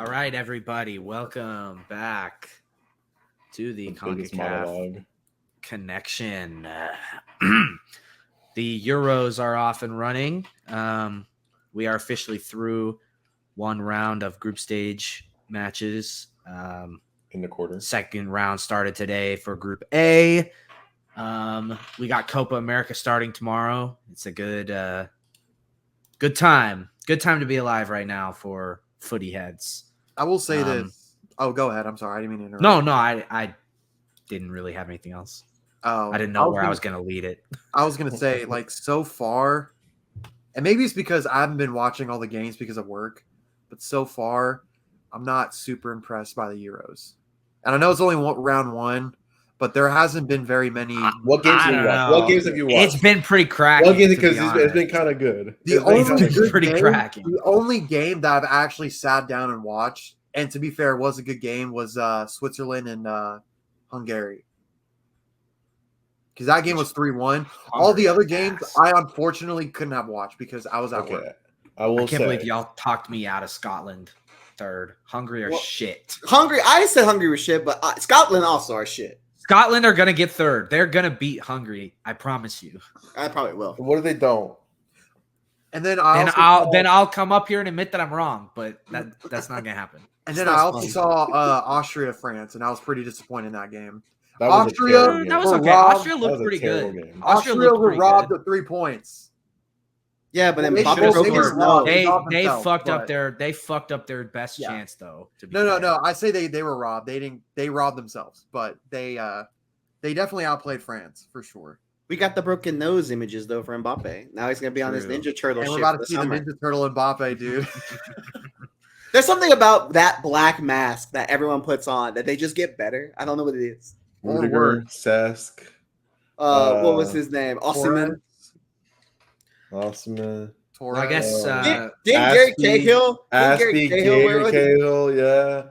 All right, everybody, welcome back to the Concacaf Connection. The Euros are off and running. We are officially through one round of group stage matches. In the quarter. Second round started today for Group A. We got Copa America starting tomorrow. It's a good time. Good time to be alive right now for footy heads. I will say this. Oh, go ahead. I'm sorry. I didn't mean to interrupt. No, I didn't really have anything else. Oh, I didn't know where I was going to lead it. I was going to say, like, so far, and maybe it's because I haven't been watching all the games because of work, but so far, I'm not super impressed by the Euros. And I know it's only round one, but there hasn't been very many. What games have you watched? What games have you watched? It's been pretty cracking. What games? Because it's been kind of good. The only game that I've actually sat down and watched, and to be fair, was a good game, was Switzerland and Hungary. Because that game was 3-1. All the other games, I unfortunately couldn't have watched because I was at work. I can't believe y'all talked me out of Scotland third. Hungary are shit. I said Hungary was shit, but Scotland also are shit. Scotland are going to get third. They're going to beat Hungary. I promise you. I probably will. What if they don't? And then I'll come up here and admit that I'm wrong, but that's not going to happen. And then I also saw Austria, France, and I was pretty disappointed in that game. That was okay. Austria looked pretty good. Austria were robbed of 3 points. Yeah, but then they fucked up their best chance though. No. I say they were robbed. They robbed themselves, but they definitely outplayed France for sure. We got the broken nose images though for Mbappe. Now he's gonna be on this Ninja Turtle. And we're about to see the Ninja Turtle Mbappe, dude. There's something about that black mask that everyone puts on that they just get better. I don't know what it is. Rudiger, Sask. What was his name? Osimhen. Well, I guess did Gary Cahill? Gary Cahill, yeah.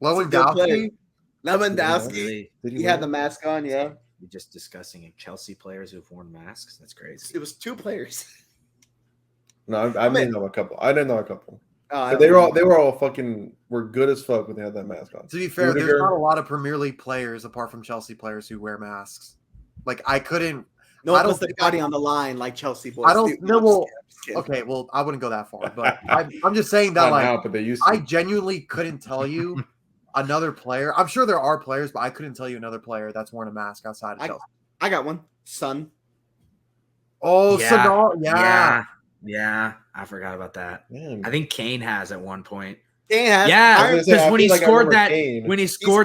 Lewandowski. He had the mask on, yeah. You're just discussing Chelsea players who've worn masks. That's crazy. It was 2 players. No, I didn't know a couple. They were all fucking good as fuck when they had that mask on. To be fair, there's not a lot of Premier League players apart from Chelsea players who wear masks. Like I couldn't. No one puts the body on the line like Chelsea boys. I don't know. Well, okay, well, I wouldn't go that far, but I'm just saying that I genuinely couldn't tell you another player. I'm sure there are players, but I couldn't tell you another player that's worn a mask outside of Chelsea. I got one. Son. Oh, yeah. Yeah, I forgot about that. Man. I think Kane has at one point. Kane has. Yeah, because when he scored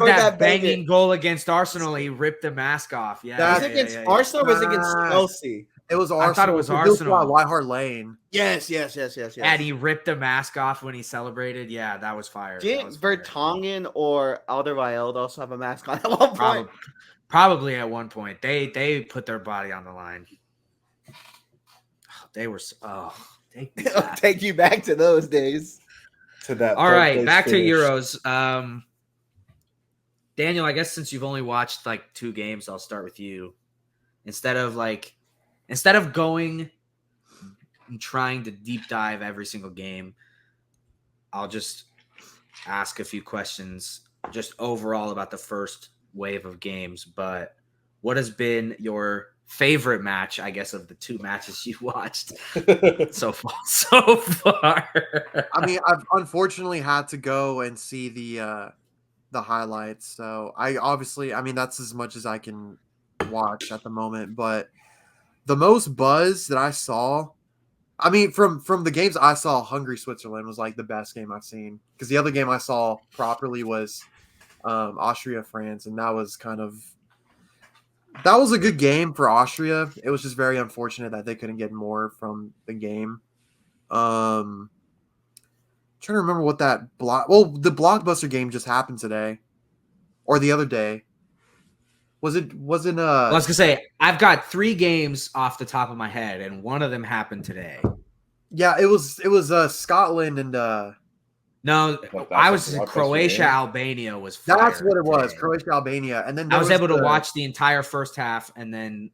that banging goal against Arsenal, he ripped the mask off. Yeah, was it against Arsenal or was it against Chelsea? It was Arsenal. I thought it was Arsenal. White Hart Lane. Yes. And he ripped the mask off when he celebrated. Yeah, that was fire. Didn't Vertonghen or Alderweireld also have a mask on at one point? Probably at one point. They put their body on the line. They were take you back to those days. To that. All right, back to Euros. Daniel, I guess since you've only watched like 2 games, I'll start with you. Instead of going and trying to deep dive every single game, I'll just ask a few questions just overall about the first wave of games. But what has been your favorite match, I guess, of the 2 matches you watched so far? I mean, I've unfortunately had to go and see the highlights. So that's as much as I can watch at the moment. But the most buzz that I saw, I mean, from the games I saw, Hungary Switzerland was like the best game I've seen. Because the other game I saw properly was Austria France, and that was a good game for Austria. It was just very unfortunate that they couldn't get more from the game. Trying to remember what the Blockbuster game just happened today or the other day. I was gonna say I've got 3 games off the top of my head, and one of them happened today. Yeah, it was Scotland and No, I was in Croatia. Albania was fire. That's what it was. Croatia, Albania, and then I was able to watch the entire first half, and then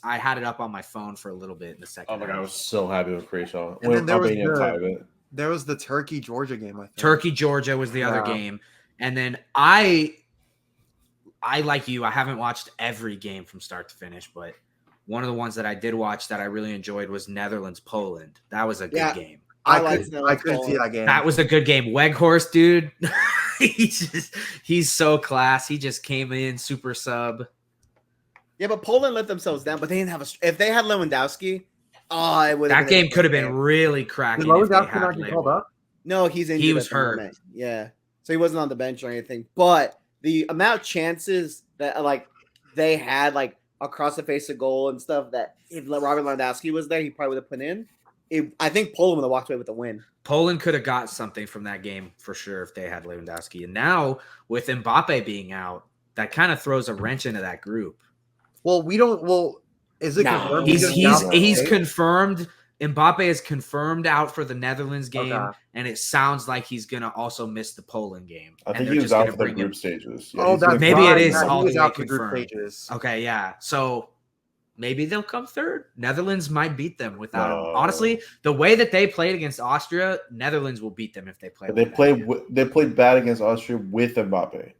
I had it up on my phone for a little bit in the second. Oh my god, I was so happy with Croatia. And then there was There was the Turkey-Georgia game, I think. Turkey-Georgia was the other game. And then I like you, I haven't watched every game from start to finish, but one of the ones that I did watch that I really enjoyed was Netherlands-Poland. That was a good game. I couldn't see that game. That was a good game. Weghorst, dude. He's so class. He just came in super sub. Yeah, but Poland let themselves down, but they didn't have if they had Lewandowski, it would. That game could have been really cracking. Did Lewandowski not get called up? No, he's injured. He was hurt. Moment. Yeah, so he wasn't on the bench or anything. But the amount of chances that like they had like across the face of goal and stuff that if Robert Lewandowski was there, he probably would have put in. I think Poland would have walked away with the win. Poland could have got something from that game for sure if they had Lewandowski. And now with Mbappe being out, that kind of throws a wrench into that group. Well, we don't. Well, is it confirmed? He's confirmed. Mbappe is confirmed out for the Netherlands game, and it sounds like he's gonna also miss the Poland game. I think he was out for the group stages. Yeah, maybe it is all the way out for confirmed. Group stages. Okay, yeah. So maybe they'll come third. Netherlands might beat them without him. Honestly, the way that they played against Austria, Netherlands will beat them if they play. They played bad against Austria with Mbappe.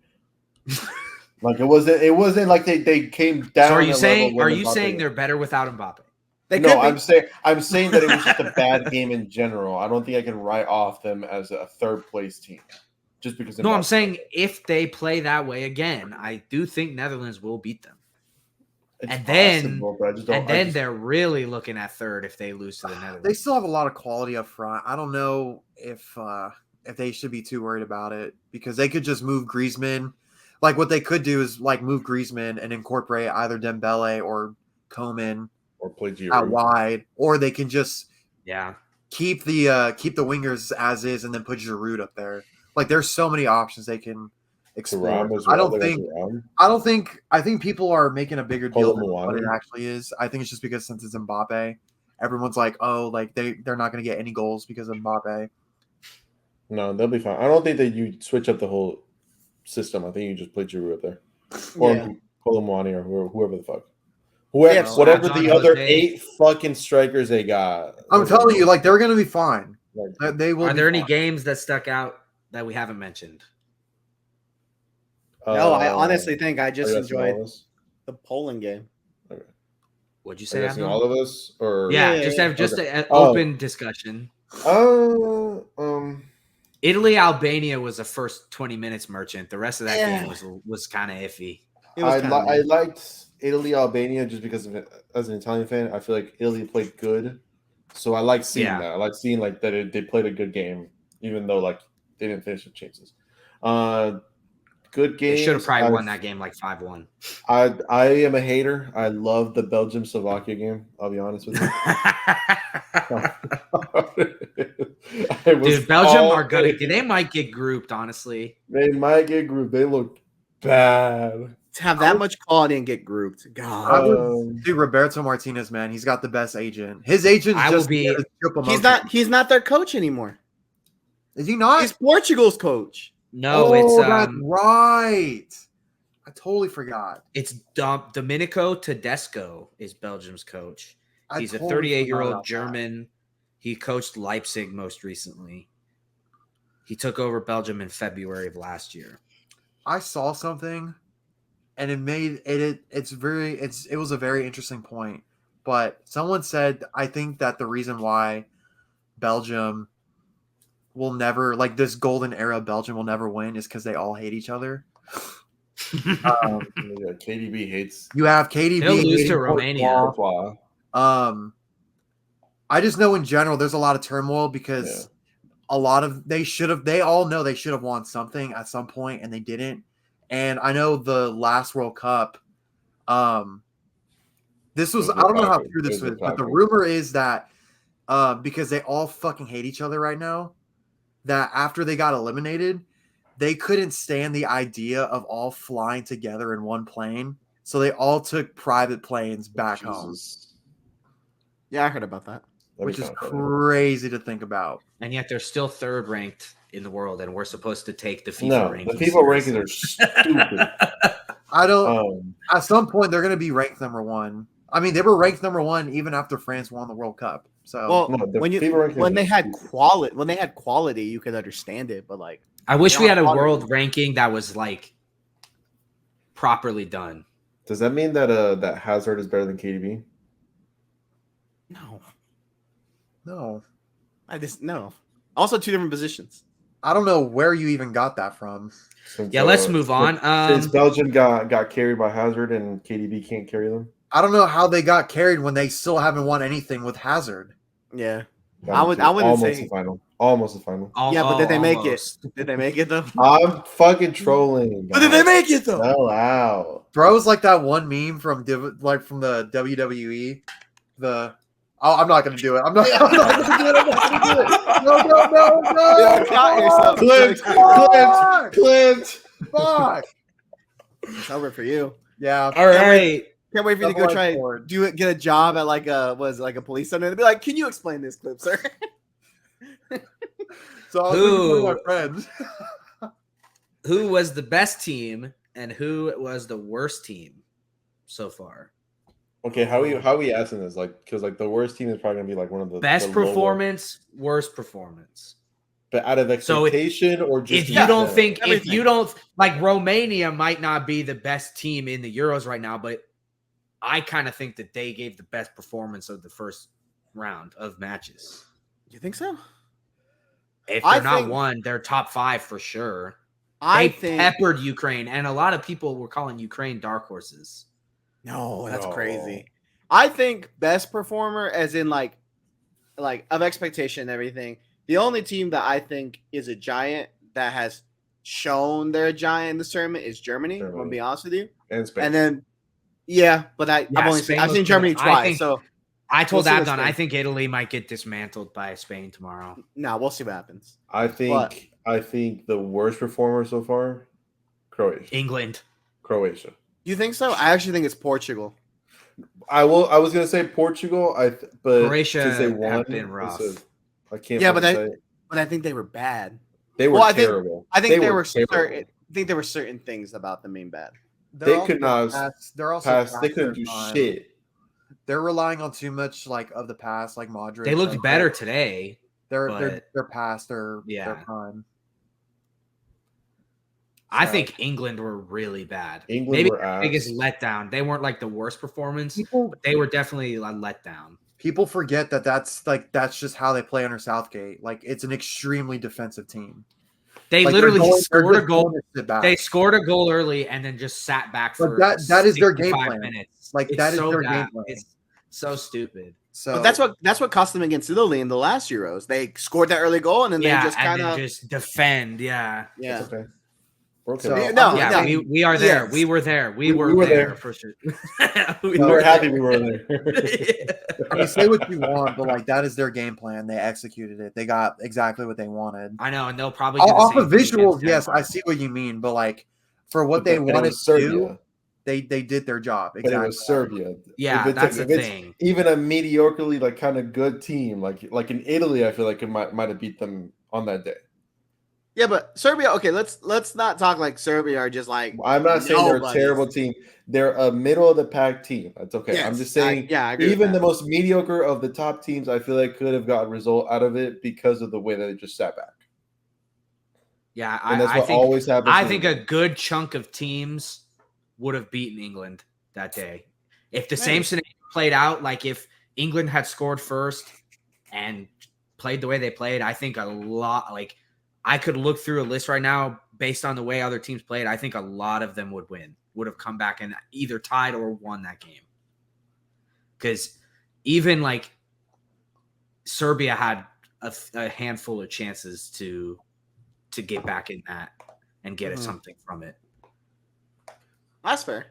Like it wasn't like they came down. So are you saying they're better without Mbappe? I'm saying that it was just a bad game in general. I don't think I can write off them as a third place team just because. No, I'm saying if they play that way again, I do think Netherlands will beat them. Then they're really looking at third if they lose to the Netherlands. They still have a lot of quality up front. I don't know if they should be too worried about it because they could just move Griezmann. Like what they could do is like move Griezmann and incorporate either Dembele or Coman or play Giroud out wide, or they can just keep the wingers as is and then put Giroud up there. Like there's so many options they can explore. I think people are making a bigger deal than what it actually is. I think it's just because since it's Mbappe, everyone's like, oh, like they're not going to get any goals because of Mbappe. No, they'll be fine. I don't think that you switch up the whole system. I think you just play Giroud up there, or Colomwani or whoever the fuck. Whatever the other 8 fucking strikers they got. I'm telling you, like they're going to be fine. Like, they will. Are there any games that stuck out that we haven't mentioned? No, I honestly think I just enjoyed the Poland game. Okay. What'd you say? All of us, or just an open discussion. Italy Albania was the first 20 minutes merchant. The rest of that game was kind of iffy. I liked Italy Albania just because of it, as an Italian fan. I feel like Italy played good, so I like seeing that. I like seeing like that they played a good game, even though like they didn't finish the chances. Good game. They should have probably won that game like 5-1. I am a hater. I love the Belgium-Slovakia game. I'll be honest with you. Dude, Belgium are good. They might get grouped, honestly. They might get grouped. They look bad. To have that much quality and get grouped. God. Dude, Roberto Martinez, man, he's got the best agent. His agent he's not their coach anymore. Is he not? He's Portugal's coach. No, it's that's right. I totally forgot. It's Domenico Tedesco is Belgium's coach. He's a 38-year-old German. He coached Leipzig most recently. He took over Belgium in February of last year. I saw something, and it was a very interesting point. But someone said, I think that the reason why Belgium will never, like this golden era of Belgium will never win is because they all hate each other. KDB hates. You have KDB. They'll lose to Romania. I just know in general there's a lot of turmoil because they all know they should have won something at some point and they didn't. And I know the last World Cup, this was, I don't know how true this was, but the rumor is that because they all fucking hate each other right now, that after they got eliminated, they couldn't stand the idea of all flying together in one plane. So they all took private planes back home. Yeah, I heard about that. Which is crazy to think about. And yet they're still third ranked in the world, and we're supposed to take the FIFA rankings. The FIFA rankings are stupid. I don't. At some point, they're going to be ranked number 1. I mean, they were ranked number 1 even after France won the World Cup. So Well, No, the when FIBA rankings when are they had stupid. quality, you could understand it. But like, I wish they we don't had a have world quality. ranking that was like properly done. Does that mean that that Hazard is better than KDB? No, no, I just no. Also, two different positions. I don't know where you even got that from. Since, Yeah, let's move on. Since Belgium got carried by Hazard and KDB can't carry them. I don't know how they got carried when they still haven't won anything with Hazard. Yeah, Got I into wouldn't almost say. the final. Almost the final. Yeah, but did they make almost. it? Did they make it though? I'm fucking trolling. But did they guys. make it though? Chill out. Bro, it's like that one meme from from the WWE. I'm not gonna do it. I'm not gonna do it. I'm not gonna do it. No. Yeah, caught yourself. Clipped. Fuck. It's over for you. Yeah. All right. Can't wait for you to go Double-edged try sword. get a job at like a police center. They'll be like, "Can you explain this clip, sir?" So I was looking for my friends. Who was the best team and who was the worst team so far? Okay, how we asking this? Like, because like the worst team is probably gonna be like one of the Best the lower- performance, worst performance. but out of So expectation or just If you don't yeah. think, if everything. you don't like, Romania might not be the best team in the Euros right now, but I kind of think that they gave the best performance of the first round of matches. You think so? If I they're not think- one, they're top 5 for sure. I They think peppered Ukraine, and a lot of people were calling Ukraine dark horses. no, that's No. crazy. I think best performer, as in like of expectation and everything. The only team that I think is a giant that has shown they're a giant in this tournament is Germany. I'm gonna be honest with you. and Spain. And then, yeah, but I've only Spain I've was seen Germany good. I twice, think- so I told We'll see what's Abdon, I Spain. think Italy might get dismantled by Spain tomorrow. no, we'll see what happens. I think the worst performer so far, Croatia. England. Croatia. You think so? I actually think it's Portugal. I was gonna say Portugal. But Croatia since they have won, been rough. I can't. Yeah, but fucking say it. But I think they were bad. They were Well, I think- terrible. I think there were terrible. certain. I think there were certain things about them being bad. They're They also could not past- They're also Pass. past They couldn't their do time. shit. They're relying on too much like of the past, like Modric. They looked like, better today. They're but- they're past their Yeah. prime. I So- think England were really bad. England Maybe were the ass. biggest letdown. They weren't like the worst performance, People but they were definitely a letdown. people forget that's just how they play under Southgate. Like it's an extremely defensive team. They Like, literally they're scored a just goal. going to sit back. They scored a goal early and then just sat back But for that is their game 65 plan. minutes. Like, It's that is so their bad. game plan. It's so stupid. So But that's what cost them against Italy in the last Euros. They scored that early goal and then Yeah, they just and kind then of just defend. Yeah. yeah. It's okay. We're okay. So- Yeah, no, Yeah, no. we are there. Yes. We were there. We We were were there there. for sure. we were happy we were there. I mean, say what you want, but like that is their game plan. They executed it. They got exactly what they wanted. I know, and they'll probably do the Off same of thing visuals, against yes, I Denmark. see what you mean, but like for what But they it wanted was to do, Serbia. they did their job. But Exactly. it was Serbia. Yeah, If it's that's the if it's thing. Even a mediocrely like kind of good team, like in Italy, I feel like it might have beat them on that day. Yeah, but Serbia. Okay, let's not talk like Serbia are just like. I'm not saying they're a Nobody's- terrible team. They're a middle of the pack team. That's okay. Yes, I'm just saying. I agree. Even with the most mediocre of the top teams, I feel like could have got a result out of it because of the way that they just sat back. Yeah, And that's I what think always happens. I to think them. a good chunk of teams would have beaten England that day. If the Maybe. same scenario played out, like if England had scored first and played the way they played, I think a lot, like I could look through a list right now based on the way other teams played. I think a lot of them would win, would have come back and either tied or won that game. Because even like Serbia had a handful of chances to get back in that and get Mhm. something from it. That's fair.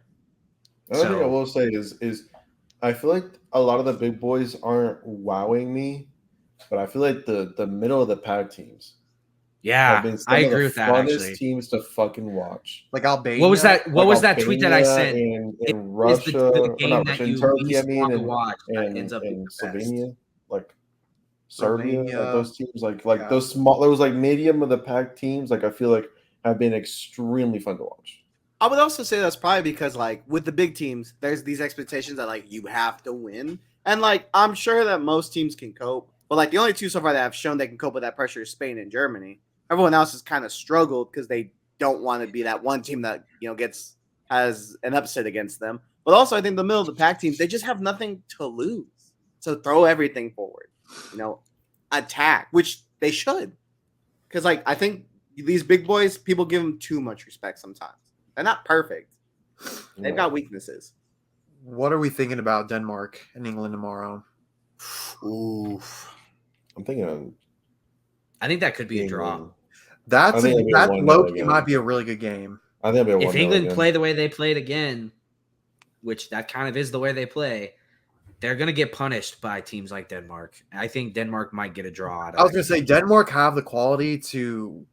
The other thing I So- will say is I feel like a lot of the big boys aren't wowing me, but I feel like the middle of the pack teams Yeah, have been some I of agree the with that. funnest Actually, teams to fucking watch. Like Albania. what was that? What Like was that tweet that I Albania sent? in Is Russia, the or game not that Russia, in you Turkey, least I mean, want to and watch that ends up being in the best. Slovenia, like Serbia, like Romania. those teams, like Yeah. those small, those like medium of the pack teams, like I feel like have been extremely fun to watch. I would also say that's probably because like with the big teams, there's these expectations that like you have to win, And like, I'm sure that most teams can cope, but like the only two so far that have shown they can cope with that pressure is Spain and Germany. Everyone else has kind of struggled because they don't want to be that one team that has an upset against them. But also, I think the middle of the pack teams, they just have nothing to lose, so throw everything forward. Attack, which they should, because like I think these big boys, people give them too much respect sometimes. They're not perfect. They've got weaknesses. What are we thinking about Denmark and England tomorrow? Oof. I'm thinking. I think that could be a draw. England. That it'll be a 1-0 low-key again. might be a really good game. I think it'll be a 1-0 If England again. play the way they played again, which that kind of is the way they play, they're going to get punished by teams like Denmark. I think Denmark might get a draw out of I was going to say Denmark have the quality to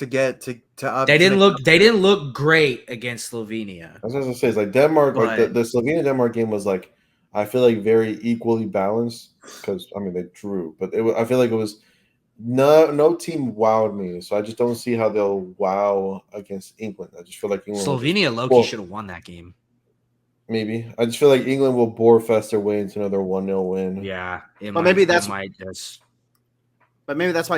get to up. They didn't look great against Slovenia. I was going to say it's like Denmark, But- like the Slovenia Denmark game was like, I feel like very equally balanced because I mean they drew, but I feel like it was no team wowed me, so I just don't see how they'll wow against England. I just feel like England Slovenia low-key should have won that game. Maybe I just feel like England will bore fest their way into another 1-0 win. Yeah, But maybe that's why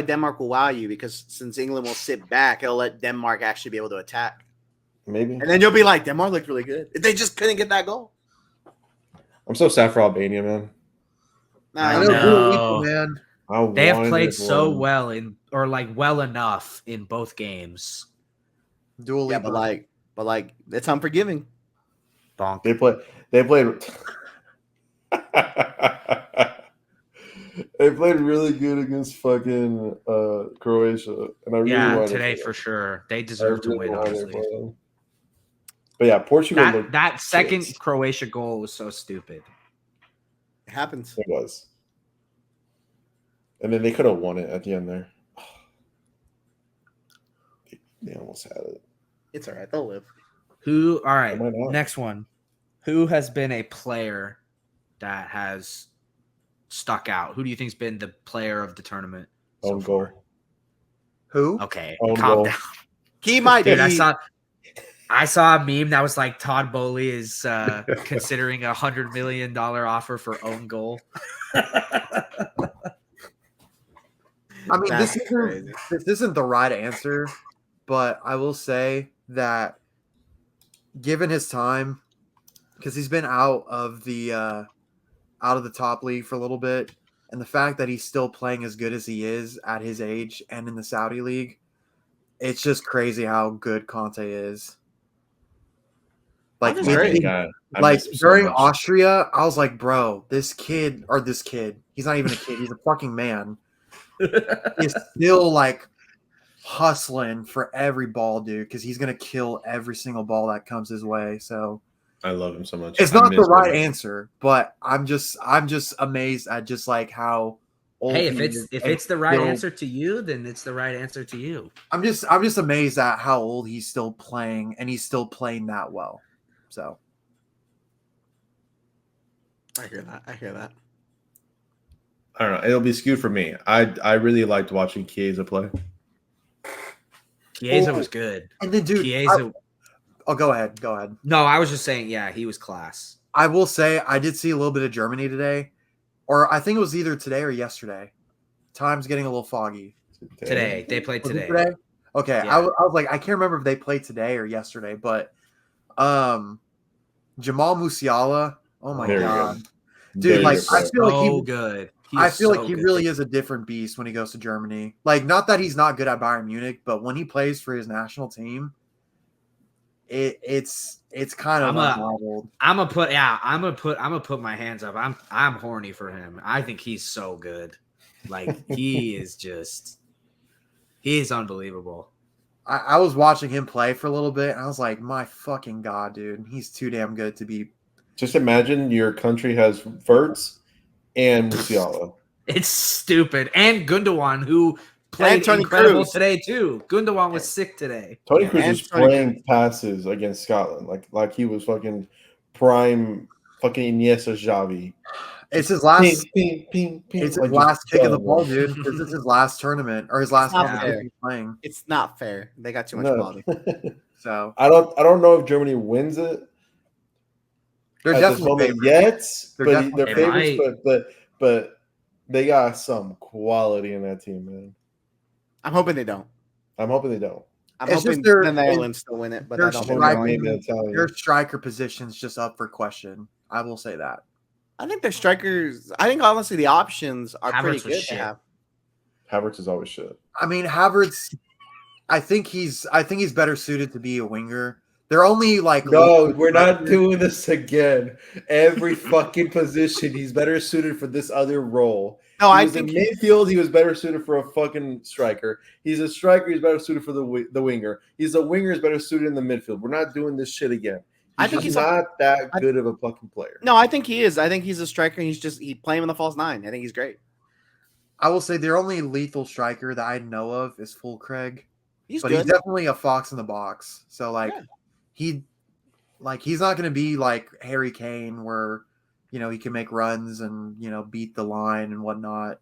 Denmark will wow you, because since England will sit back, it'll let Denmark actually be able to attack. Maybe, and then you'll be like, Denmark looked really good. They just couldn't get that goal. I'm so sad for Albania, man. I know. know. Man. They have played so well well enough in both games. Yeah, but like it's unforgiving. Bonk. They played. They played really good against fucking Croatia, and I really wanted today for sure. They deserve to win, honestly. But yeah, Portugal. That second Croatia goal was so stupid. It happens. It was. And then they could have won it at the end there. They almost had it. It's all right. They'll live. All right, next one. Who has been a player that has stuck out? Who do you think's been the player of the tournament? Own goal. Who? Okay, Own calm goal. down. He might Dude, be. I saw a meme that was like Todd Bowley is considering $100 million offer for own goal. I mean, this isn't the right answer, but I will say that given his time, because he's been out of the top league for a little bit, and the fact that he's still playing as good as he is at his age and in the Saudi league, it's just crazy how good Conte is. Like during Austria, I was like, bro, this kid, he's not even a kid, he's a fucking man. He's still like hustling for every ball, dude, because he's gonna kill every single ball that comes his way. So I love him so much. It's not the right answer, but I'm just amazed at just like how old. Hey, if it's the right answer to you, then it's the right answer to you. I'm just amazed at how old he's still playing, and he's still playing that well. So I hear that. I don't know. It'll be skewed for me. I really liked watching Chiesa play. Chiesa was good. And then, dude, Chiesa. Go ahead. No, I was just saying, yeah, he was class. I will say I did see a little bit of Germany today, or I think it was either today or yesterday. Time's getting a little foggy. Today. They played today. Okay. Yeah. I was like, I can't remember if they played today or yesterday, but Jamal Musiala, oh my God. Dude, like I feel like he's good. I feel like he really is a different beast when he goes to Germany. Like, not that he's not good at Bayern Munich, but when he plays for his national team, it's kind of unrivaled. I'm gonna put my hands up. I'm horny for him. I think he's so good. Like he is unbelievable. I was watching him play for a little bit, and I was like, my fucking God, dude, he's too damn good to be. Just imagine your country has Verts and Musiala. It's stupid. And Gundogan, who played incredible today too. Gundogan was sick today. Tony Cruz was playing passes against Scotland like he was fucking prime fucking Iniesta Xavi. It's his last. It's his last kick of the ball, dude. This is his last tournament or his last game he's playing. It's not fair. They got too much quality. So I don't know if Germany wins it. They're at this definitely moment favorites. yet, They're but definitely they're favorites. favorites. But they got some quality in that team, man. I'm hoping they don't. I'm hoping they don't. I'm It's just hoping their- the Netherlands still win it, but their I don't I'm think hoping they're they going made to. the Italian. Their striker position's just up for question. I will say that. I think their strikers. I think honestly the options are Havertz pretty was good to shit. have. Havertz is always shit. I mean, Havertz. I think he's better suited to be a winger. They're only like No, we're not doing this again. Every fucking position, he's better suited for this other role. No, He I was think in midfield. He was better suited for a fucking striker. He's a striker. He's better suited for the winger. He's a winger. He's better suited in the midfield. We're not doing this shit again. I think he's he's not that good of a fucking player. no, I think he is. I think he's a striker. He's playing in the false nine. I think he's great. I will say their only lethal striker that I know of is Fulcraig, He's but good. he's definitely a fox in the box. So like Yeah. he's not going to be like Harry Kane where he can make runs and beat the line and whatnot.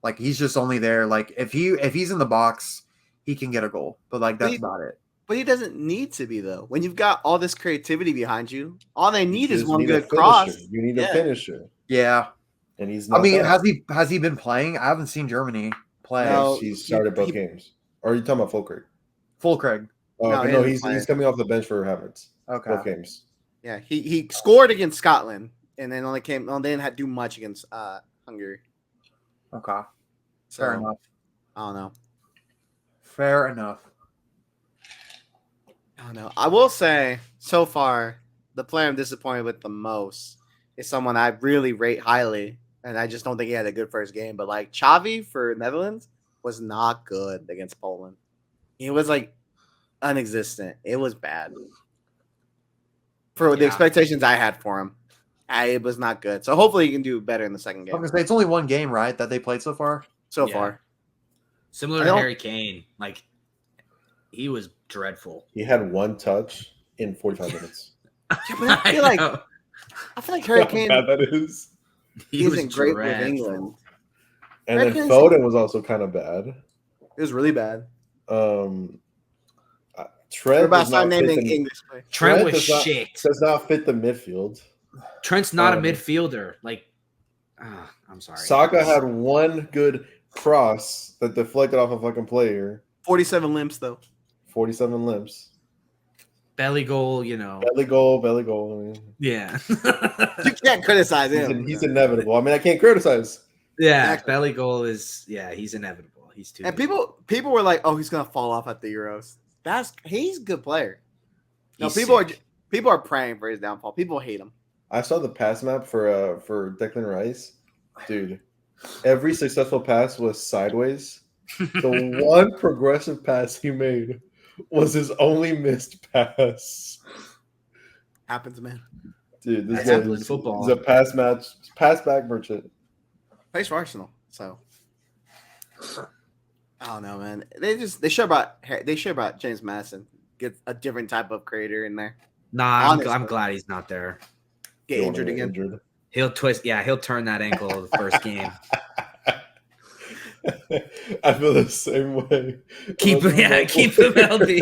Like he's just only there. Like if he's in the box, he can get a goal, but like that's about it. But he doesn't need to be though. When you've got all this creativity behind you, all they need is just one need a good cross. finisher. You need a Yeah. finisher, Yeah, and he's not. I mean, that. has he been playing? I haven't seen Germany play. No. Yes, he's started both games. Or are you talking about Fulcraig? Fulcraig. Oh, No, okay, he no, hasn't he's coming off the bench for Havertz. Okay. Both games. Yeah, he scored against Scotland and then didn't have to do much against Hungary. Okay. So, Fair enough. I don't know. Fair enough. I don't know. I will say so far, the player I'm disappointed with the most is someone I really rate highly, and I just don't think he had a good first game. But like Xavi for Netherlands was not good against Poland. He was like non-existent. It was bad for the expectations I had for him. It was not good. So hopefully he can do better in the second I'm game. gonna say it's only one game, right, that they played so far. So Yeah. far, Similar to Harry Kane, like he was dreadful. He had one touch in 45 minutes. yeah, but I feel like know. Harry How Kane bad that is. He was isn't great with dreadful. England. And Harry then Kane's- Foden was also kind of bad. It was really bad. Trent We're about does not to fit naming the, English play. Trent was does not- shit. does not fit the midfield. Trent's not a Um, midfielder. Like, I'm sorry. Saka had one good cross that deflected off a fucking player. 47 limps though. 47 limps. belly goal. Belly goal. I mean, Yeah. You can't criticize him. he's inevitable. I mean, I can't criticize. Yeah, Exactly. belly goal is he's inevitable. He's too. And good. people were like, "Oh, he's gonna fall off at the Euros." He's a good player. No, He's people sick. are praying for his downfall. People hate him. I saw the pass map for Declan Rice. Dude, every successful pass was sideways. The one progressive pass he made was his only missed pass. Happens, man. Dude, this That's guy happened in is football. he's a pass back merchant. Plays for Arsenal, so I don't know, man. They should about James Madison. Get a different type of creator in there. Nah, Honestly. I'm glad he's not there. Get Don't injured wanna get again. injured. He'll twist. Yeah, he'll turn that ankle the first game. I feel the same way. Keep him healthy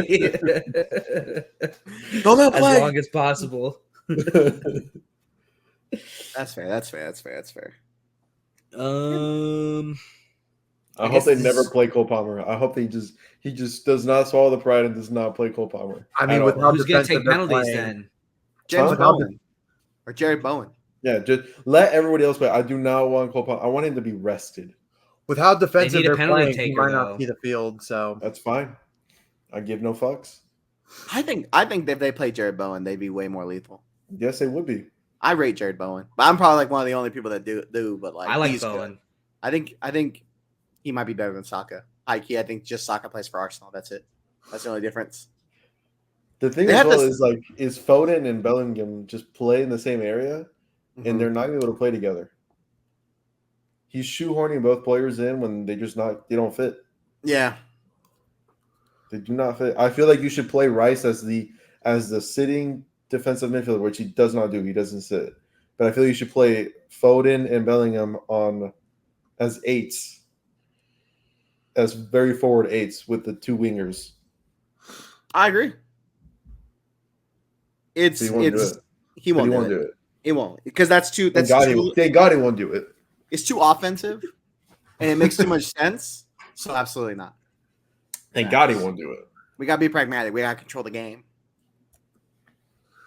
Don't let as play. long as possible. That's fair. I guess hope they this never is- play Cole Palmer. I hope he just does not swallow the pride and does not play Cole Palmer. I mean, at with all. how Who's gonna defensive take they're penalties playing. then? James Huh? Bowen or Jared Bowen. Yeah, just let everybody else play. I do not want Cole Palmer. I want him to be rested. With how defensive need a they're penalty playing, he taker, might not though. see the field. So That's fine. I give no fucks. I think if they play Jared Bowen, they'd be way more lethal. Yes, they would be. I rate Jared Bowen, but I'm probably like one of the only people that do. But like, I like he's good. Bowen. I think he might be better than Saka. I think just Saka plays for Arsenal. That's it. That's the only difference. The thing They as had well this- is Foden and Bellingham just play in the same area Mhm. and they're not able to play together. He's shoehorning both players in when they don't fit. Yeah, They do not fit. I feel like you should play Rice as the sitting defensive midfielder, which he does not do. He doesn't sit. But I feel you should play Foden and Bellingham as eights, as very forward eights with the two wingers. I agree. So he won't do it. He But won't do it. It won't because that's too. Thank That's God he won't do it. it's too offensive, and it makes too much sense. So absolutely not. Thank God he won't do it. We gotta be pragmatic. We gotta control the game.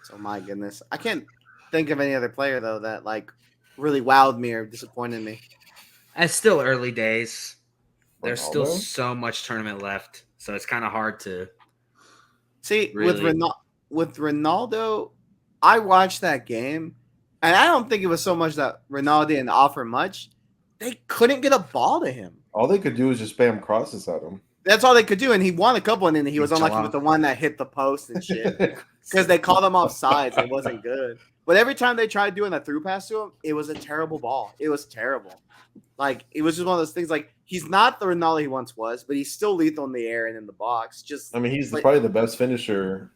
So my goodness, I can't think of any other player though that like really wowed me or disappointed me. It's still early days. There's still Ronaldo? so much tournament left, so it's kind of hard to. See, Really? with Ronaldo, I watched that game, and I don't think it was so much that Ronaldo didn't offer much. They couldn't get a ball to him. All they could do is just spam crosses at him. That's all they could do, and he won a couple, and then he was unlucky Chill with the one that hit the post and shit because they called him off sides. It wasn't good. But every time they tried doing a through pass to him, it was a terrible ball. It was terrible. Like it was just one of those things. Like he's not the Ronaldo he once was, but he's still lethal in the air and in the box. Just I mean, he's like, probably the best finisher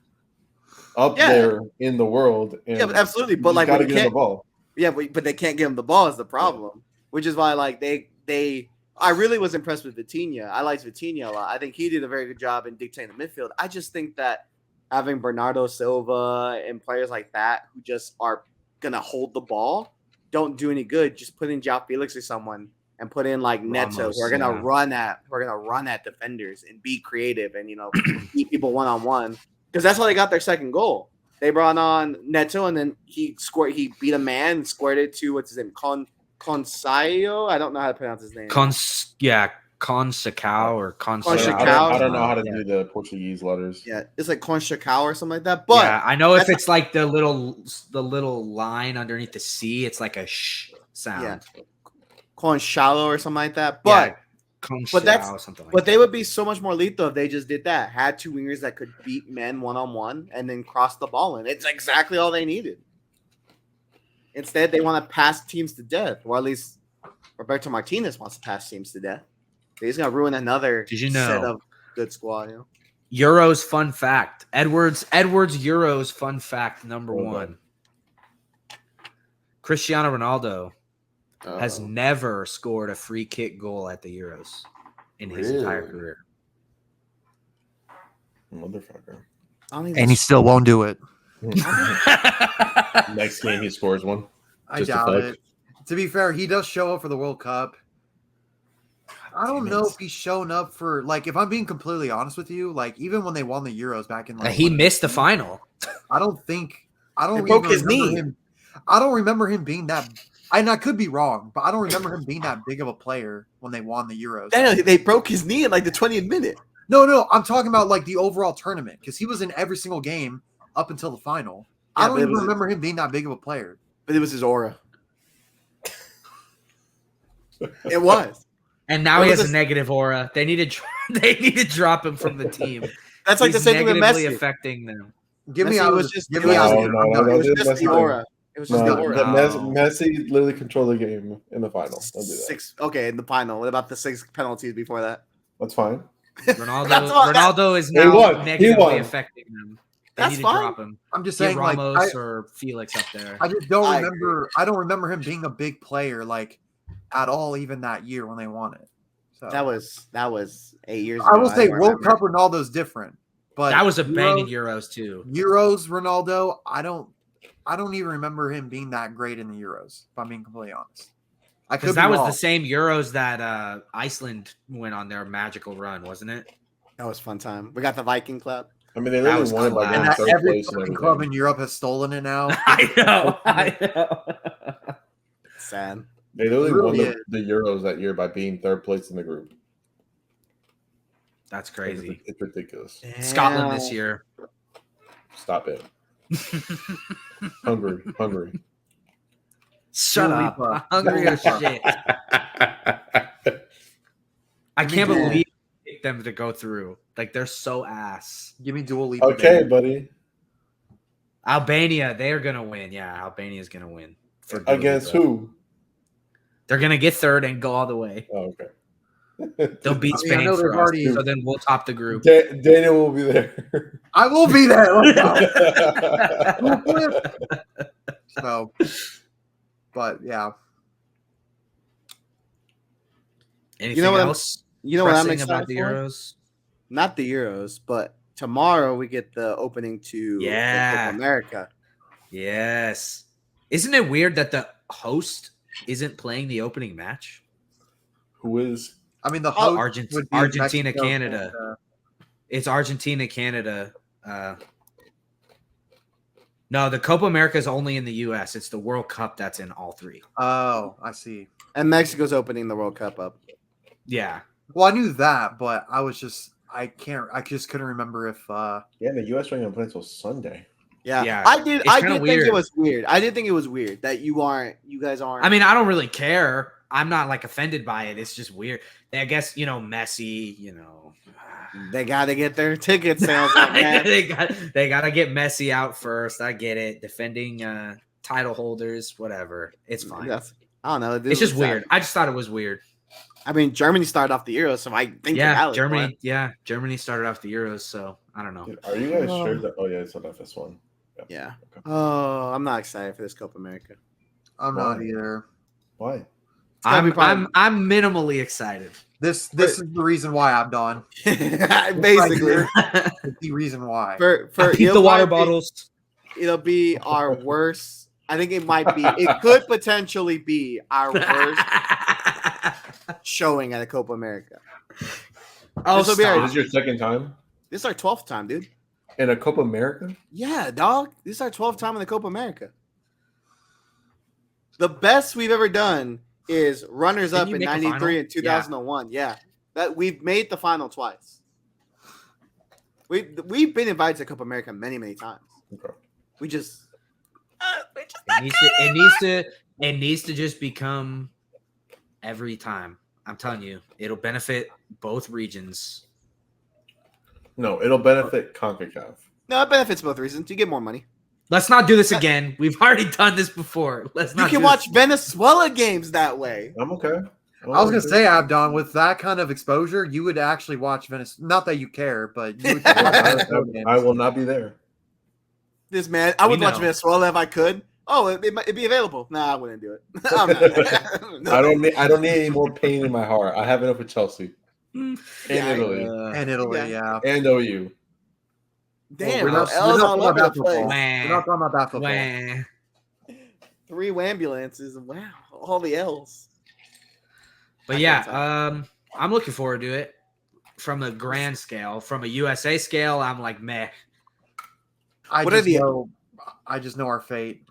up there in the world. And yeah, absolutely. But like, got to when get him the ball. yeah, but they can't give him the ball is the problem, which is why like they. I really was impressed with Vitinha. I liked Vitinha a lot. I think he did a very good job in dictating the midfield. I just think that having Bernardo Silva and players like that who just are gonna hold the ball don't do any good. Just put in João Felix or someone and put in like Neto Ramos, who are gonna yeah. run at defenders and be creative and beat people one on one because that's how they got their second goal. They brought on Neto and then he beat a man and squared it to what's his name Consaio. I don't know how to pronounce his name. Concacaf or Concacaf. I don't know how to do the Portuguese letters. Yeah, it's like Concacaf or something like that. But yeah, I know if it's like the little line underneath the C, it's like a sh sound. Yeah, Conchalo or something like that. But something like but that. they would be so much more lethal if they just did that. Had two wingers that could beat men one on one and then cross the ball in. It's exactly all they needed. Instead, they want to pass teams to death, or at least Roberto Martinez wants to pass teams to death. He's gonna ruin another set of good squad. Euros fun fact. Edwards Euros fun fact number one. Cristiano Ronaldo has never scored a free kick goal at the Euros in his entire career. Motherfucker. And he still won't do it. Next game he scores one. I doubt it. To be fair, he does show up for the World Cup. I don't know if he's shown up for, like, if I'm being completely honest with you, like, even when they won the Euros back in, like, he missed the final. I don't broke his knee. I don't remember him being that, and I could be wrong, but I don't remember him being that big of a player when they won the Euros. They broke his knee in like the 20th minute. No, I'm talking about like the overall tournament because he was in every single game up until the final. Yeah, I don't even remember him being that big of a player. But it was his aura. It was. And now he has a negative aura. They need to drop him from the team. That's like the same thing with Messi. Affecting them. Give me Messi out. was just Give me out. It was just the aura. It was just the aura. Messi literally controlled the game in the final. Don't do that. Okay, in the final. What about the 6 penalties before that? That's fine. Ronaldo is now negatively affecting them. They need to drop him. I'm just saying, Ramos like, or Felix up there. I just don't remember. I don't remember him being a big player like at all, even that year when they won it. So that was 8 years ago. I will say World Cup Ronaldo's different, but that was a banging Euros too. Euros Ronaldo, I don't even remember him being that great in the Euros. If I'm being completely honest, because that was the same Euros that Iceland went on their magical run, wasn't it? That was a fun time. We got the Viking Club. I mean, they literally won it by getting third every place. And club in Europe has stolen it now. I know. Sad. They literally won the Euros that year by being third place in the group. That's crazy. It's ridiculous. Damn. Scotland this year. Stop it. Hungry. Shut up. Hungry as shit. I can't believe them to go through. Like, they're so ass. Give me Dua Lipa. Okay, buddy. Albania, they're gonna win. Yeah, Albania's gonna win. Against who? They're gonna get third and go all the way. Oh, okay. They'll beat Spain for us, so then we'll top the group. Daniel will be there. I will be there. So, but yeah. Anything else? You know what I'm excited about the for? Euros? Not the Euros, but tomorrow we get the opening to Copa America. Yes. Isn't it weird that the host isn't playing the opening match? Who is? I mean, the Oh, host would be Argentina, Mexico, Canada. It's Argentina, Canada. No, the Copa America is only in the U.S. It's the World Cup that's in all three. Oh, I see. And Mexico's opening the World Cup up. Yeah. Well, I knew that, but I just couldn't remember if. Yeah, the U.S. ain't gonna play until Sunday. Yeah. I did It's think weird. it was weird. I did think it was weird that you guys aren't. I mean, I don't really care. I'm not like offended by it. It's just weird. I guess, Messi, they got to get their ticket sales up, man. they got to get Messi out first. I get it. Defending title holders, whatever. It's fine. I don't know. It's just weird. I just thought it was weird. I mean, Germany started off the Euros, so I think Germany started off the Euros, so I don't know. Dude, are you guys sure that? Oh yeah, it's on FS1. Yeah. Okay. Oh, I'm not excited for this Copa America. I'm not either. Why? I'm minimally excited. This is the reason why I'm done. Basically, the reason why. For keep the water bottles. It'll be our worst. I think it might be. It could potentially be our worst showing at a Copa America. Oh, this is your second time? This is our 12th time, dude. In a Copa America? Yeah, dog. This is our 12th time in the Copa America. The best we've ever done is runners-up in 93 and 2001. Yeah. That we've made the final twice. We've been invited to Copa America many, many times. Okay. We just it needs to just become every time. I'm telling you, it'll benefit both regions. No, it'll benefit Concacaf. No, it benefits both reasons. You get more money. Let's not do this again. We've already done this before. You can watch Venezuela games that way. I'm okay. I was gonna say, Abdon, with that kind of exposure, you would actually watch Venezuela. Not that you care, but you would I will not be there. This man, I would watch Venezuela if I could. Oh, it'd be available. Nah, I wouldn't do it. I'm not. I don't need any more pain in my heart. I have enough with Chelsea and Italy, yeah, and OU. Damn, we're not talking about football. 3 ambulances. Wow, all the L's. But yeah, I'm looking forward to it. From a grand scale, from a USA scale, I'm like meh. I just know our fate.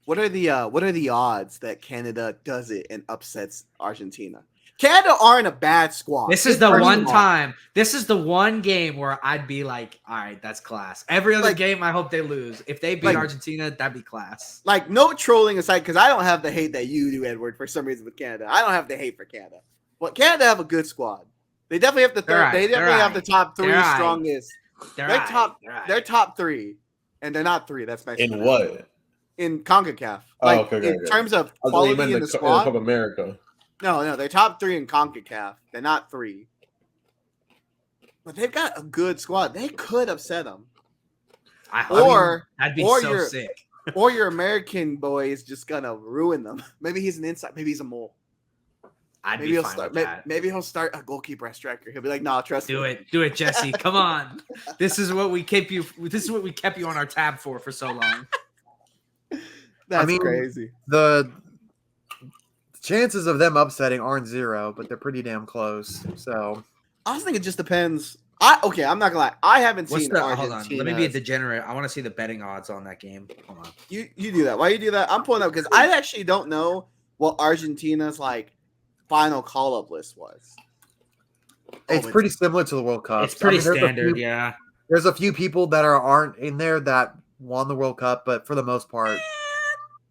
What are the odds that Canada does it and upsets Argentina? Canada aren't a bad squad. This is the one time. This is the one game where I'd be like, all right, that's class. Every other game, I hope they lose. If they beat Argentina, that'd be class. Like, no trolling aside, because I don't have the hate that you do, Edward, for some reason with Canada. I don't have the hate for Canada. But Canada have a good squad. They definitely have have the top 3 strongest. They're top 3. And they're not 3. That's nice. In what? In CONCACAF. In terms of quality in the squad. In Copa America. No, they're top 3 in CONCACAF. They're not 3. But they've got a good squad. They could upset them. That'd be so sick. Or your American boy is just gonna ruin them. Maybe he's an inside. Maybe he's a mole. Maybe he'll start a goalkeeper as striker. He'll be like, "Nah, trust me. Do it, Jesse. Come on. This is what we kept you. This is what we kept you on our tab for so long." That's crazy. The chances of them upsetting aren't 0, but they're pretty damn close. So I think it just depends. I'm not gonna lie. I haven't seen Argentina. Hold on. Let me be a degenerate. I want to see the betting odds on that game. Hold on. You do that. Why you do that? I'm pulling up because I actually don't know what Argentina's final call-up list was. It's pretty similar to the World Cup. It's pretty standard, yeah. There's a few people that aren't in there that won the World Cup, but for the most part,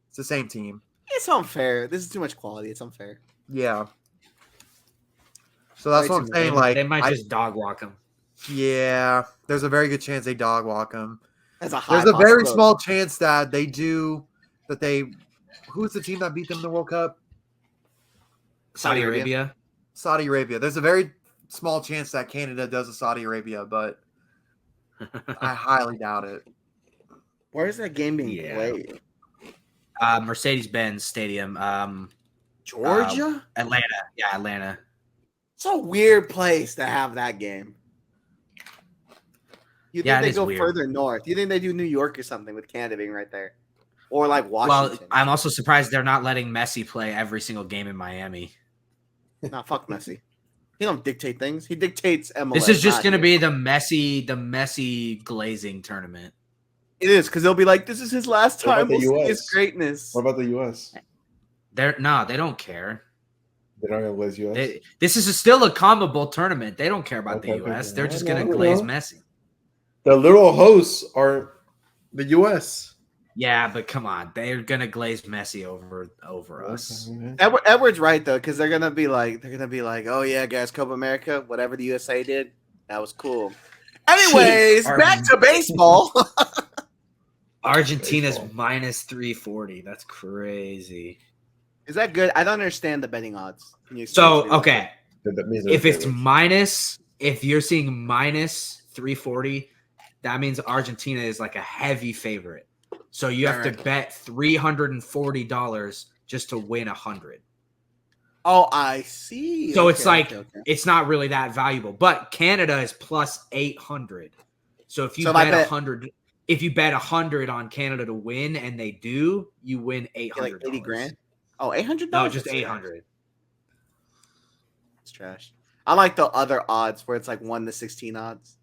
it's the same team. It's unfair. This is too much quality. It's unfair. Yeah. So that's what I'm saying. They might just dog walk them. Yeah, there's a very good chance they dog walk them. There's a very small chance that they do. Who's the team that beat them in the World Cup? Saudi Arabia. Saudi Arabia. There's a very small chance that Canada does a Saudi Arabia, but I highly doubt it. Where is that game being played? Mercedes-Benz Stadium. Georgia? Atlanta. Yeah, Atlanta. It's a weird place to have that game. You think they go further north? You think they do New York or something with Canada being right there? or like Well, Washington. I'm also surprised they're not letting Messi play every single game in Miami. Nah, fuck Messi. He don't dictate things. He dictates MLS. This is just not going to here. be the Messi glazing tournament. It is because they'll be like, "This is his last What about time. the We'll see his US? greatness." What about the U.S.? They don't care. They're not gonna glaze U.S. This is still a CONMEBOL tournament. They don't care about Okay, the U.S. okay. They're just I going to know. glaze Messi. The little hosts are the U.S. Yeah, but come on, they're going to glaze Messi over us. Okay. Edward's right though, because they're gonna be like, "Oh yeah, guys, Copa America, whatever the USA did, that was cool." Anyways, Jeez, back to baseball. Argentina's Baseball. minus 340. That's crazy. Is that good? I don't understand the betting odds. Can you explain So, to me real okay. That means they're If it's favorites. if you're seeing minus 340, that means Argentina is like a heavy favorite. So you have to Right. bet $340 just to win 100. Oh, I see. So it's Okay, like okay. it's not really that valuable. But Canada is plus 800. So if you So if I bet bet- 100, if you bet 100 on Canada to win and they do, you win Yeah, $800. like 80 grand. Oh, $800. No, just It's 800. It's trash. I like the other odds where it's like 1 to 16 odds.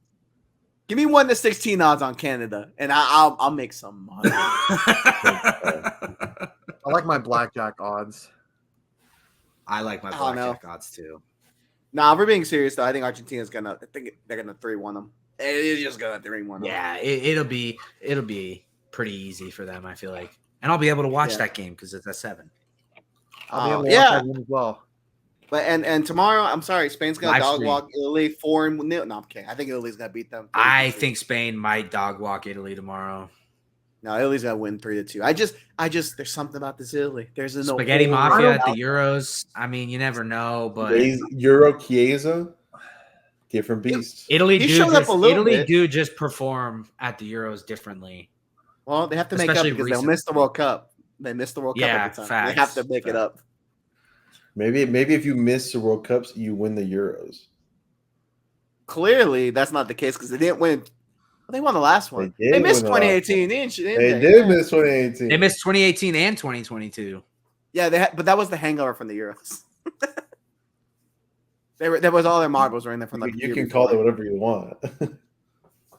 Give me 1 to 16 odds on Canada, and I'll make some money. I like my blackjack odds. I like my I don't know. blackjack odds too. Nah, if we're being serious though. I think Argentina's gonna. I think they're gonna 3-1 them. It's just gonna 3-1 them. Yeah, it'll be pretty easy for them. I feel like, and I'll be able to watch Yeah. that game because it's at 7. I'll be able to watch yeah. that game as well. But and tomorrow, I'm sorry, Spain's gonna Live dog stream. walk Italy 4-0. No, I'm kidding. I think Italy's gonna beat them. I think Spain might dog walk Italy tomorrow. No, Italy's gonna win 3-2. I just there's something about this Italy. There's a Spaghetti whole- Mafia at the Euros. I mean, you never know, but Euro Chiesa, different beast. Italy He do showed up just, a little Italy bit. do just perform at the Euros differently. Well, they have to make up Especially because they'll miss the recently. World Cup. They missed the World Cup Yeah, every time. facts, They have to make it up. Maybe if you miss the World Cups, you win the Euros. Clearly, that's not the case because they didn't win. Well, they won the last one. They They did missed win the last 2018, didn't They they? did Yeah. miss 2018. They missed 2018 and 2022. Yeah, but that was the hangover from the Euros. There was all their marbles were in there from the You year can call it before. whatever you want.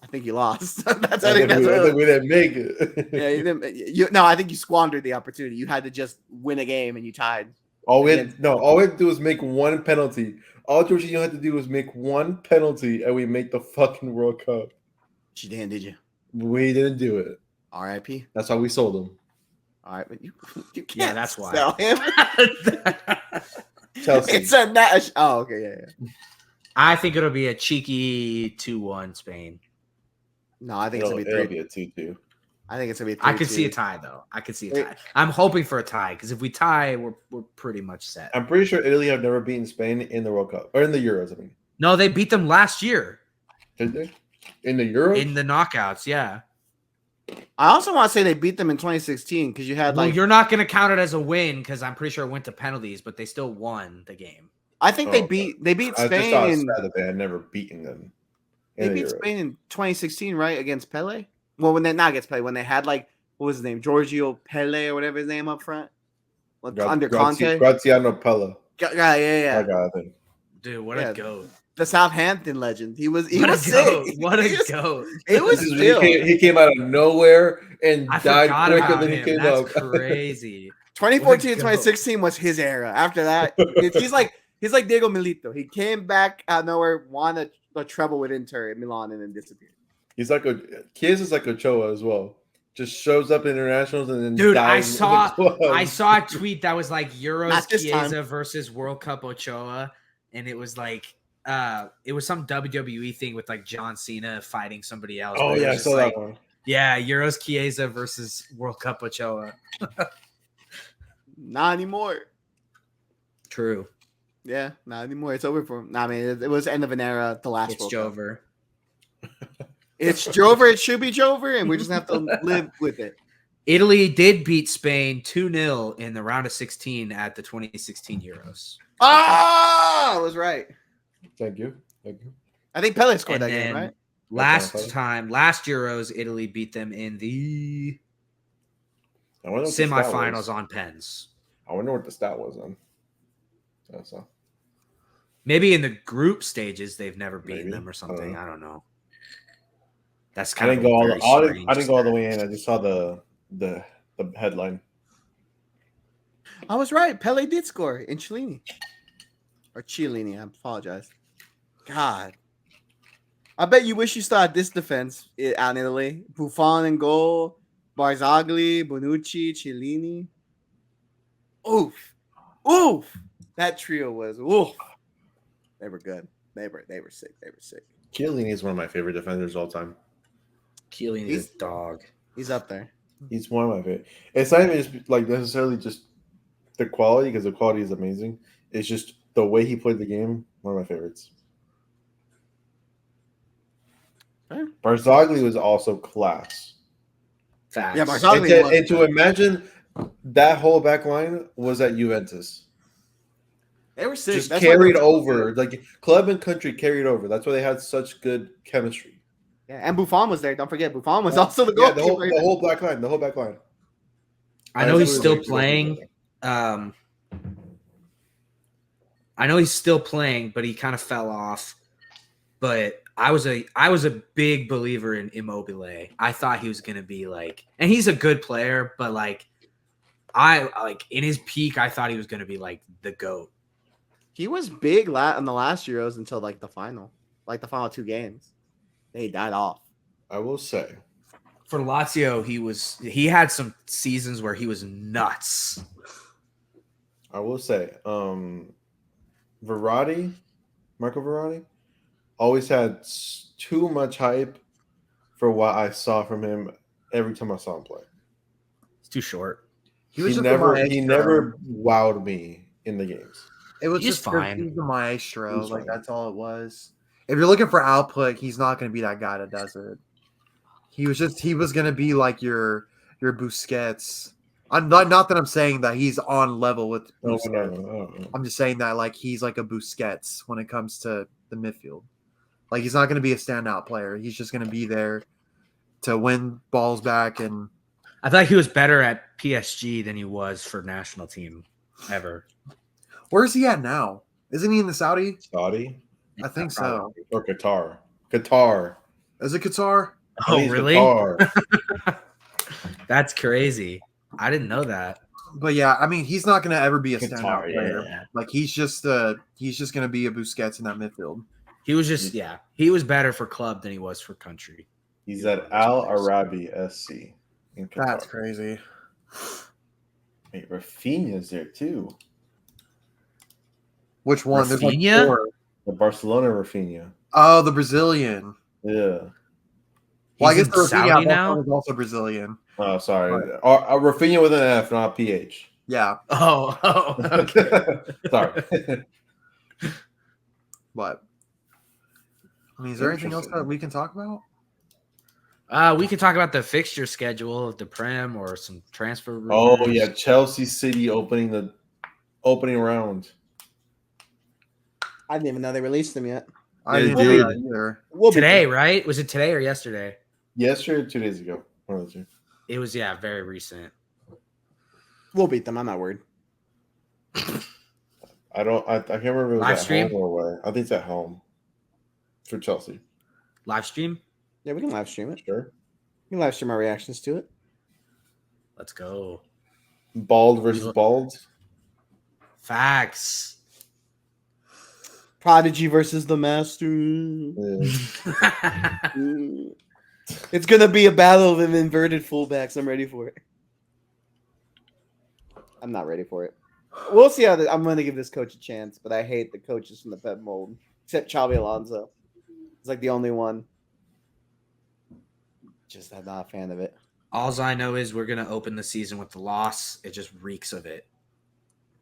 I think you lost. I that's think we didn't make it. yeah, you didn't. No, I think you squandered the opportunity. You had to just win a game and you tied. all we had to do was make one penalty. All Georgia had to do was make one penalty, and we make the fucking World Cup. You didn't, did you? We didn't do it. R.I.P. That's why we sold them. All right, but you can't. Yeah, that's why. sell him. Chelsea. It's a Nash. Oh, okay, yeah. I think it'll be a cheeky 2-1 Spain. No, I think it's it'll gonna be be 3. a 2-2. I think it's gonna be 3. I could see a tie though. I could see a tie. I'm hoping for a tie because if we tie, we're pretty much set. I'm pretty sure Italy have never beaten Spain in the World Cup or in the Euros. I mean, No, they beat them last year did they? In the Euros? in the knockouts. Yeah. I also want to say they beat them in 2016 because you had Well, like you're not going to count it as a win because I'm pretty sure it went to penalties, but they still won the game. I think Oh, they beat I just thought Spain it was in sad that they had never beaten them. they in the beat Euros. Spain in 2016, right? Against Pele. Well, when they not against Pele, when they had like what was his name, Giorgio Pele or whatever his name up front, under Conte. Graziano Pella. Yeah. I got it. Dude, what Yeah. a goat. The Southampton legend. He was What was a goat. sick. What a He was- goat. It was still He came out of nowhere and I died forgot quicker about than he him. came That's up. crazy. 2014 What a 2016 was his era. After that, he's like Diego Milito. He came back out of nowhere, won a treble with Inter in Milan, and then disappeared. He's like Kiz is like Ochoa as well. Just shows up in internationals and then Dude, I dies in the saw club. I saw a tweet that was like Euros Not this Chiesa versus World Cup Ochoa, and it was like it was some WWE thing with like John Cena fighting somebody else. Oh but it yeah, I was just saw like, that one. yeah, Euros Chiesa versus World Cup Ochoa. Not anymore. True. Yeah, not anymore. It's over for him. Nah, I mean, it was end of an era. The last It's World Cup. Jover. It's Jover. It should be Jover, and we just have to live with it. Italy did beat Spain 2-0 in the round of 16 at the 2016 Euros. Ah, I was right. Thank you. I think Pele scored And that game, then right? last Euros, Italy beat them in the I wonder what the stat was. Semifinals on pens. I wonder what the stat was on. So. Maybe in the group stages they've never beaten Maybe. them or something. I don't know. That's I kind didn't of go all. I didn't go all the stat. way in. I just saw the headline. I was right. Pele did score in Cellini. Or Chiellini, I apologize. God. I bet you wish you still had this defense out in Italy. Buffon in goal, Barzagli, Bonucci, Chiellini. Oof. Oof. That trio was oof. They were good. They were sick. They were sick. Chiellini is one of my favorite defenders of all time. Chiellini's a dog. He's up there. He's one of my favorite. It's not even just like necessarily just the quality, because the quality is amazing. It's just the way he played the game. One of my favorites. Barzagli was also class. Facts. Yeah, Barzagli And to imagine that whole back line was at Juventus. They were sick. Just That's why carried they were over. Like club and country carried over. That's why they had such good chemistry. Yeah, and Buffon was there. Don't forget, Buffon was also the Yeah, goalkeeper. the whole back line. The whole back line. I know he's still playing. I know he's still playing, but he kind of fell off. But I was a big believer in Immobile. I thought he was gonna be like, and he's a good player, but like in his peak, I thought he was gonna be like the GOAT. He was big in the last Euros until like the final 2 games. Then he died off. I will say, For Lazio, he had some seasons where he was nuts. I will say, Marco Verratti, always had too much hype for what I saw from him every time I saw him play. It's too short. He never wowed me in the games. It was He's just fine. He's the maestro. He's Like fine. that's all it was. If you're looking for output, he's not going to be that guy that does it. He was going to be like your Busquets. I'm not that I'm saying that he's on level with Busquets. No. I'm just saying that like he's like a Busquets when it comes to the midfield. Like he's not going to be a standout player. He's just going to be there to win balls back. And I thought he was better at PSG than he was for national team ever. where's he at now? Isn't he in the Saudi? Saudi I think so. or Qatar. Qatar. Is it Qatar? I Oh, think it's really? Qatar. That's crazy. I didn't know that. But yeah, I mean, he's not going to ever be a Qatar, standout player. yeah. Like he's just going to be a Busquets in that midfield. He was just he was better for club than he was for country. He's at Al Arabi SC in Qatar. That's crazy. Wait, Rafinha's there too. Which one? There's like Rafinha? 4. The Barcelona Rafinha. Oh, the Brazilian. Yeah. Well, I He's guess the in Saudi Rafinha now? is also Brazilian. Oh, sorry. Rafinha with an F, not PH. Yeah, Oh, okay. Sorry. but I mean, is there anything else that we can talk about? We can talk about the fixture schedule of the Prem or some transfer rumors. Oh yeah, Chelsea City opening round. I didn't even know they released them yet. I They didn't did. know that either. We'll be Today, fine. right? Was it today or yesterday? Yesterday or 2 days ago. One of the two. It was very recent. We'll beat them. I'm not worried. I can't remember if it was Live at stream? home or away. I think it's at home for Chelsea. Live stream? Yeah, we can live stream it. Sure. We can live stream our reactions to it. Let's go. Bald versus bald. Facts. Prodigy versus the Master. Yeah. It's gonna be a battle of inverted fullbacks. I'm ready for it. I'm not ready for it. We'll see how I'm gonna give this coach a chance, but I hate the coaches from the Pep mold, except Xabi Alonso. It's like the only one. Just I'm not a fan of it. All I know is we're gonna open the season with the loss. It just reeks of it.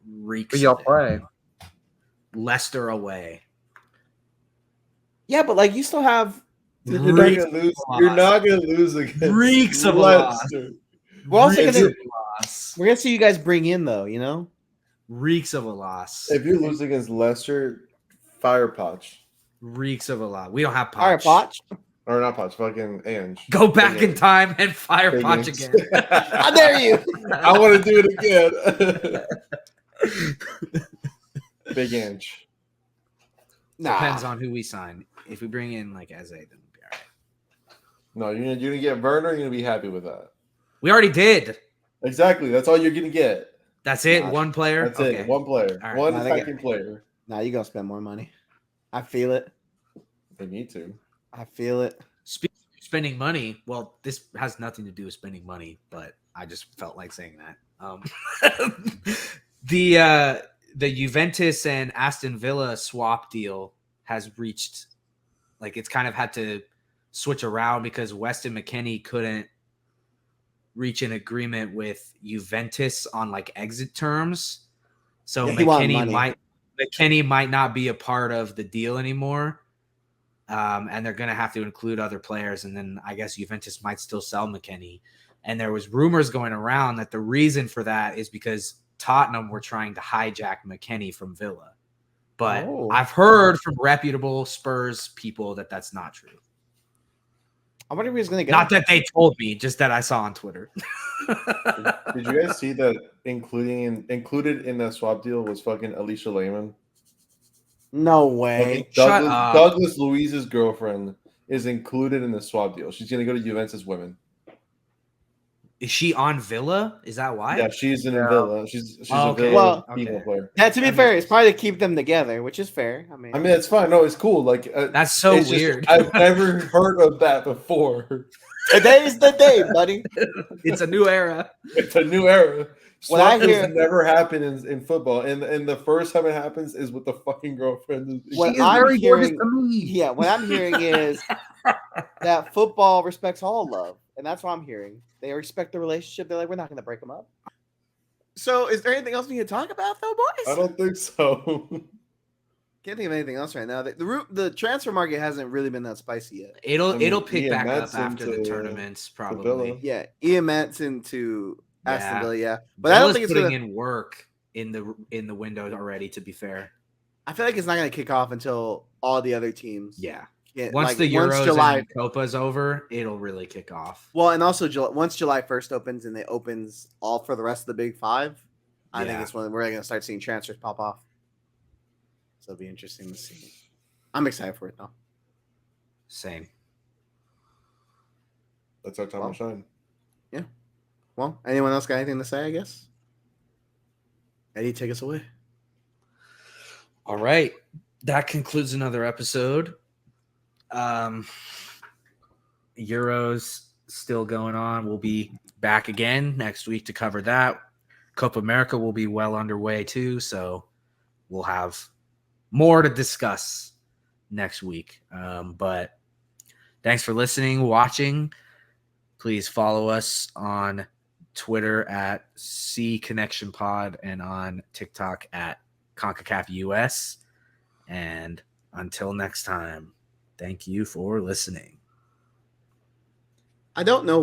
Reeks. But y'all of it. play. Leicester away. Yeah, but like you still have. You're not gonna lose against Reeks of a loss. Leicester. We're also Reeks gonna. of a loss. We're gonna see you guys bring in though. You know. Reeks of a loss. If you lose against Leicester, fire Poch. Reeks of a loss. We don't have All right, Poch. Poch. Or not Poch, fucking Ange. Go back Big in Ange. time and fire Big Poch Ange. again. How dare you? I want to do it again. Big Ange. Depends on who we sign. If we bring in like Eze, then we'll be all right. No, you're gonna get Werner. You're gonna be happy with that. We already did. Exactly. That's all you're gonna get. That's it. Nah, one player. That's it. One player. All right. One Nah, they attacking player. Nah, you're gonna spend more money. I feel it. They need to. I feel it. Speaking of spending money, well, this has nothing to do with spending money, but I just felt like saying that. The Juventus and Aston Villa swap deal has reached, like, it's kind of had to switch around because Weston McKennie couldn't reach an agreement with Juventus on like exit terms. So Yeah, he wanted money. McKennie might not be a part of the deal anymore. And they're going to have to include other players. And then I guess Juventus might still sell McKennie. And there was rumors going around that the reason for that is because Tottenham were trying to hijack McKennie from Villa. But I've heard from reputable Spurs people that that's not true. I wonder if he's gonna get. Not that they told me, just that I saw on Twitter. Did you guys see that included in that swap deal was fucking Alicia Lehman? No way. Douglas Luiz's girlfriend is included in the swap deal. She's gonna go to Juventus Women. Is she on Villa? Is that why? Yeah, she's in Villa. She's a okay. Villa female player. Yeah, to be fair, it's probably to keep them together, which is fair. I mean, it's fine. No, it's cool. Like that's so it's weird. I've never heard of that before. today's the day, buddy. It's a new era. It's a new era. When I Swap hear- deals never happen in football, and the first time it happens is with the fucking girlfriend. What I'm hearing is that football respects all love, and that's what I'm hearing. They respect the relationship. They're like, we're not going to break them up. So, is there anything else we can talk about, though, boys? I don't think so. Can't think of anything else right now. The transfer market hasn't really been that spicy yet. It'll pick Ian back Metz up after the into- tournaments, Villa. probably. Yeah, Ian Metz into Aston Villa, yeah. But Villa's I don't think it's putting going to. in work in the window already. To be fair, I feel like it's not going to kick off until all the other teams. yeah. get, Once like, the Euros July. and Copa's over, it'll really kick off. Well, and also once July 1st opens and it opens all for the rest of the Big Five, I think Yeah. it's when we're going to start seeing transfers pop off. So it'll be interesting to see. I'm excited for it, though. Same. That's our time to shine. Well, anyone else got anything to say, I guess? Eddie, take us away. All right. That concludes another episode. Euros still going on. We'll be back again next week to cover that. Copa America will be well underway too, so we'll have more to discuss next week. But thanks for listening, watching. Please follow us on Twitter at C Connection Pod and on TikTok at Concacaf US. And until next time, thank you for listening. I don't know